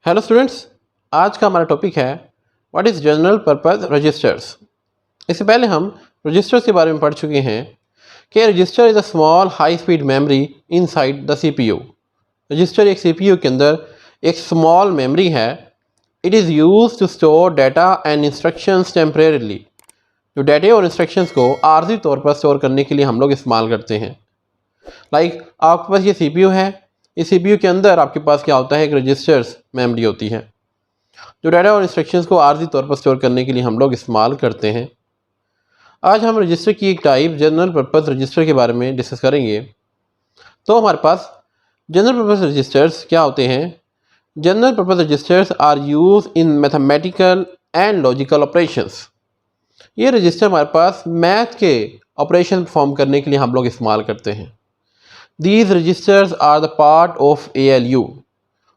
Hello students, आज का हमारा टॉपिक है what is general purpose registers. इससे पहले हम रजिस्टर्स के बारे में पढ़ चुके हैं कि register is a small high speed memory inside the CPU. Register एक सीपीयू के अंदर एक स्मॉल मेमोरी है। It is use to store data and instructions temporarily. जो डाटे और इंस्ट्रक्शंस को आर्जी तौर पर स्टोर करने के लिए हम लोग इस्तेमाल करते हैं। आपके पास ये सीपीयू है। इस सीपीयू के अंदर आपके पास क्या होता है, एक रजिस्टर्स मेमोरी होती है जो डाटा और इंस्ट्रक्शंस को आर्जी तौर पर स्टोर करने के लिए हम लोग इस्तेमाल करते हैं। आज हम रजिस्टर की एक टाइप जनरल पर्पस रजिस्टर के बारे में डिस्कस करेंगे। तो हमारे पास जनरल पर्पस रजिस्टर्स क्या होते हैं। General purpose registers are use in mathematical and logical operations. ये रजिस्टर हमारे पास मैथ के ऑपरेशन परफॉर्म करने के लिए हम लोग इस्तेमाल करते हैं। These registers are the part of ALU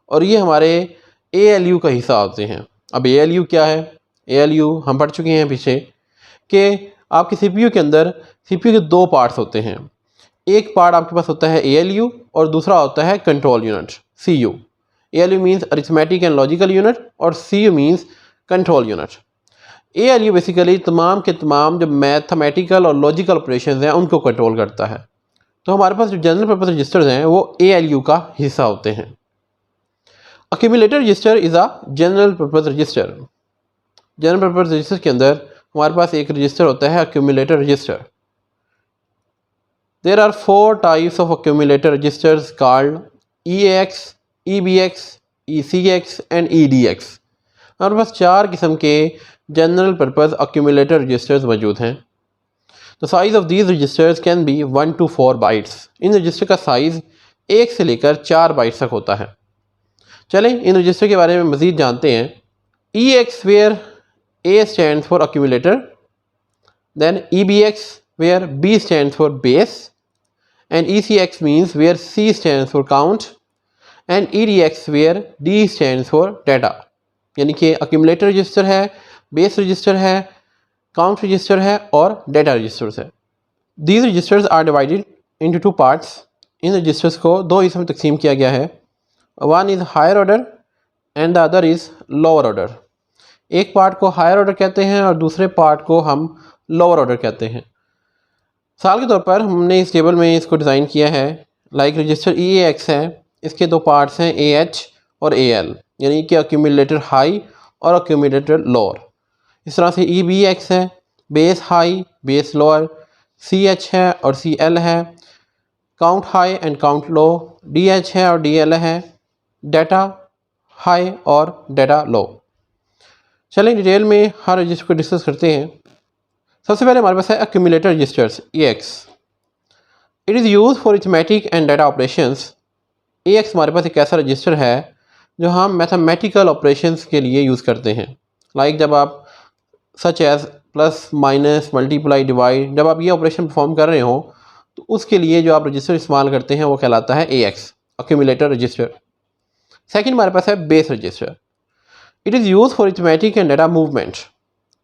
और ये हमारे ALU का हिस्सा होते हैं। अब ALU क्या है? ALU हम पढ़ चुके हैं पीछे कि आपके CPU के अंदर CPU के दो पार्ट्स होते हैं। एक पार्ट आपके पास होता है ALU और दूसरा होता है control unit CU। ALU means arithmetic and logical unit और CU means control unit. ALU basically तमाम के तमाम जो मैथमेटिकल और लॉजिकल ऑपरेशन हैं उनको कंट्रोल करता है। तो हमारे पास जो जनरल पर्पस रजिस्टर्स हैं वो ALU का हिस्सा होते हैं। Accumulator register is a general purpose register. General purpose register के अंदर हमारे पास एक रजिस्टर होता है accumulator register. There are 4 types of accumulator registers called EAX, EBX, ECX and EDX। हमारे पास 4 किस्म के जनरल पर्पस अक्यूमुलेटर रजिस्टर्स मौजूद हैं। The size of these registers can be 1 to 4 bytes. इन रजिस्टर का साइज़ 1 से लेकर 4 बाइट्स तक होता है। चलें इन रजिस्टर के बारे में मज़ीद जानते हैं। EX where A stands for accumulator, then EBX where B stands for base, and ECX means where C stands for count, and EDX where D stands for data। यानी कि accumulator रजिस्टर है, base register है, count register है और data registers है। These registers are divided into 2 parts। इन registers को दो हिस्सों में तकसीम किया गया है। One is higher order and the other is lower order. एक पार्ट को हायर ऑर्डर कहते हैं और दूसरे पार्ट को हम लोअर ऑर्डर कहते हैं। साल के तौर पर हमने इस टेबल में इसको डिज़ाइन किया है। रजिस्टर EAX है, इसके दो पार्ट्स हैं AH और AL, यानी कि अक्यूमुलेटर हाई और अक्यूमुलेटर लोअर। इस तरह से EBX है, base high base lower, CH है और CL है, count high and count low, DH है और DL है, डाटा हाई और डाटा लो। चलें डिटेल में हर रजिस्टर को डिस्कस करते हैं। सबसे पहले हमारे पास है accumulator registers EX। It is use for arithmetic and data operations. EX हमारे पास एक ऐसा रजिस्टर है जो हम मैथमेटिकल ऑपरेशंस के लिए यूज़ करते हैं। जब आप such as plus minus multiply divide, जब आप ये ऑपरेशन परफॉर्म कर रहे हो तो उसके लिए जो आप रजिस्टर इस्तेमाल करते हैं वो कहलाता है AX अक्यूमुलेटर रजिस्टर। सेकंड हमारे पास है base register. It is use for arithmetic and data movement.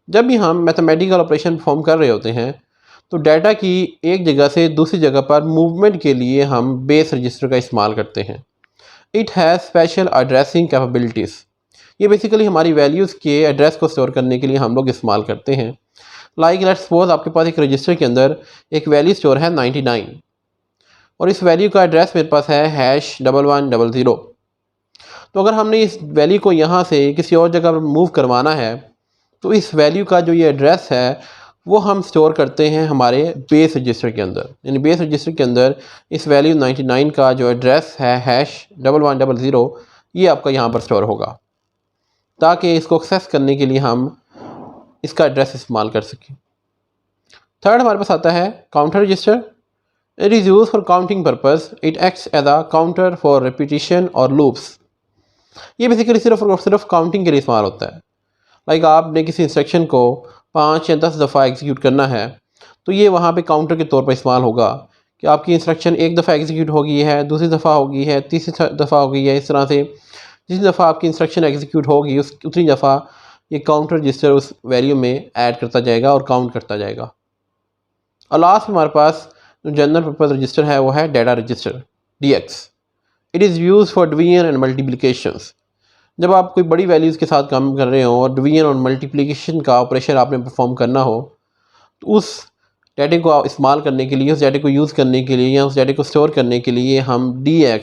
जब भी हम मैथमेटिकल ऑपरेशन परफॉर्म कर रहे होते हैं तो डाटा की एक जगह से दूसरी जगह पर मूवमेंट के लिए हम बेस रजिस्टर का इस्तेमाल करते हैं। It has special addressing capabilities. ये बेसिकली हमारी वैल्यूज़ के एड्रेस को स्टोर करने के लिए हम लोग इस्तेमाल करते हैं। लेट्स सपोज आपके पास एक रजिस्टर के अंदर एक वैल्यू स्टोर है 99 और इस वैल्यू का एड्रेस मेरे पास है #1100। तो अगर हमने इस वैल्यू को यहाँ से किसी और जगह पर मूव करवाना है तो इस वैल्यू का जो ये एड्रेस है वो हम स्टोर करते हैं हमारे बेस रजिस्टर के अंदर। यानी बेस रजिस्टर के अंदर इस वैल्यू 99 का जो एड्रेस है #1100 ये आपका यहाँ पर स्टोर होगा ताकि इसको एक्सेस करने के लिए हम इसका एड्रेस इस्तेमाल कर सकें। थर्ड हमारे पास आता है counter register. It is use for counting purpose. It acts as a counter for repetition और लूप्स। ये बेसिकली सिर्फ और सिर्फ काउंटिंग के लिए इस्तेमाल होता है। आपने किसी इंस्ट्रक्शन को 5 या 10 दफ़ा एग्जीक्यूट करना है तो ये वहाँ पे काउंटर के तौर पर इस्तेमाल होगा कि आपकी इंस्ट्रक्शन एक दफ़ा एग्जीक्यूट हो गई है, दूसरी दफ़ा हो गई है, तीसरी दफ़ा हो गई है। इस तरह से जितनी दफ़ा आपकी इंस्ट्रक्शन एग्जीक्यूट होगी उतनी दफ़ा ये काउंटर रजिस्टर उस वैल्यू में ऐड करता जाएगा और काउंट करता जाएगा। और लास्ट में हमारे पास जो जनरल पर्पस रजिस्टर है वो है data register DX। It is use for division and multiplications. जब आप कोई बड़ी वैल्यूज़ के साथ काम कर रहे हो और डिवीजन और मल्टीप्लिकेशन का ऑपरेशन आपने परफॉर्म करना हो, तो उस डाटे को इस्तेमाल करने के लिए, उस डाटे को यूज़ करने के लिए या उस डाटे को स्टोर करने के लिए हम DX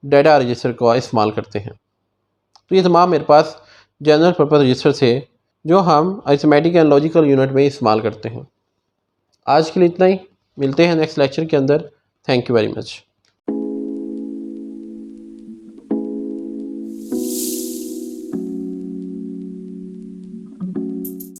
डाटा रजिस्टर का इस्तेमाल करते हैं। तो ये तमाम मेरे पास जनरल पर्पज़ रजिस्टर्स है जो हम अरिथमेटिक एंड लॉजिकल यूनिट में इस्तेमाल करते हैं। आज के लिए इतना ही, मिलते हैं नेक्स्ट लेक्चर के अंदर। Thank you very much.